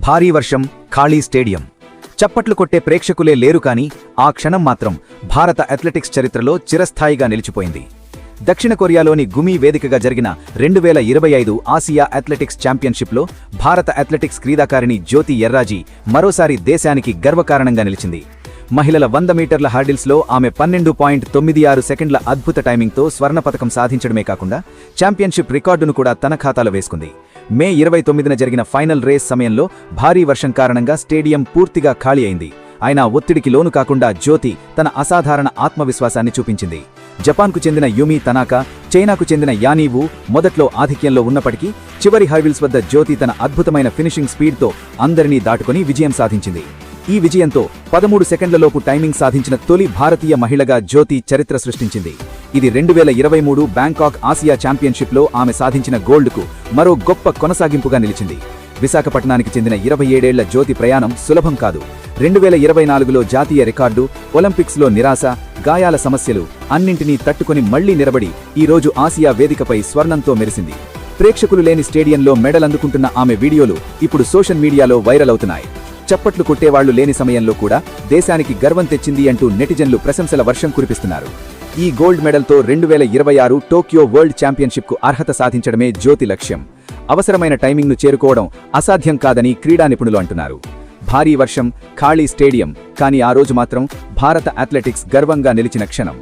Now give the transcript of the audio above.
భారీ వర్షం, ఖాళీ స్టేడియం. చప్పట్లు కొట్టే ప్రేక్షకులే లేరు కానీ ఆ క్షణం మాత్రం భారత అథ్లెటిక్స్ చరిత్రలో చిరస్థాయిగా నిలిచిపోయింది. దక్షిణ కొరియాలోని గుమి వేదికగా జరిగిన 2025 ఆసియా అథ్లెటిక్స్ ఛాంపియన్షిప్లో భారత అథ్లెటిక్స్ క్రీడాకారిణి జ్యోతి ఎర్రాజీ మరోసారి దేశానికి గర్వకారణంగా నిలిచింది. మహిళల 100 మీటర్ల హర్డిల్స్లో ఆమె 12.96 సెకండ్ల అద్భుత టైమింగ్తో స్వర్ణ పతకం సాధించడమే కాకుండా ఛాంపియన్షిప్ రికార్డును కూడా తన ఖాతాలో వేసుకుంది. మే 29న జరిగిన ఫైనల్ రేస్ సమయంలో భారీ వర్షం కారణంగా స్టేడియం పూర్తిగా ఖాళీ అయింది. అయినా ఒత్తిడికి లోను కాకుండా జ్యోతి తన అసాధారణ ఆత్మవిశ్వాసాన్ని చూపించింది. జపాన్కు చెందిన యుమి తనాకా, చైనాకు చెందిన యానీ వు మొదట్లో ఆధిక్యంలో ఉన్నప్పటికీ చివరి హైవిల్స్ వద్ద జ్యోతి తన అద్భుతమైన ఫినిషింగ్ స్పీడ్తో అందరినీ దాటుకుని విజయం సాధించింది. ఈ విజయంతో 13 సెకండ్లలోపు టైమింగ్ సాధించిన తొలి భారతీయ మహిళగా జ్యోతి చరిత్ర సృష్టించింది. ఇది 2023 బ్యాంకాక్ ఆసియా ఛాంపియన్షిప్లో ఆమె సాధించిన గోల్డ్కు మరో గొప్ప కొనసాగింపుగా నిలిచింది. విశాఖపట్నానికి చెందిన 27 ఏళ్ల జ్యోతి ప్రయాణం సులభం కాదు. 2024లో జాతీయ రికార్డు, ఒలింపిక్స్లో నిరాశ, గాయాల సమస్యలు అన్నింటినీ తట్టుకుని మళ్లీ నిలబడి ఈరోజు ఆసియా వేదికపై స్వర్ణంతో మెరిసింది. ప్రేక్షకులు లేని స్టేడియంలో మెడల్ అందుకుంటున్న ఆమె వీడియోలు ఇప్పుడు సోషల్ మీడియాలో వైరల్ అవుతున్నాయి. చప్పట్లు కొట్టేవాళ్లు లేని సమయంలో కూడా దేశానికి గర్వం తెచ్చింది అంటూ నెటిజన్లు ప్రశంసల వర్షం కురిపిస్తున్నారు. ఈ గోల్డ్ మెడల్తో 2026 టోక్యో వరల్డ్ ఛాంపియన్షిప్కు అర్హత సాధించడమే జ్యోతి లక్ష్యం. అవసరమైన టైమింగ్ను చేరుకోవడం అసాధ్యం కాదని క్రీడా నిపుణులు అంటున్నారు. భారీ వర్షం, ఖాళీ స్టేడియం, కానీ ఆ రోజు మాత్రం భారత అథ్లెటిక్స్ గర్వంగా నిలిచిన క్షణం.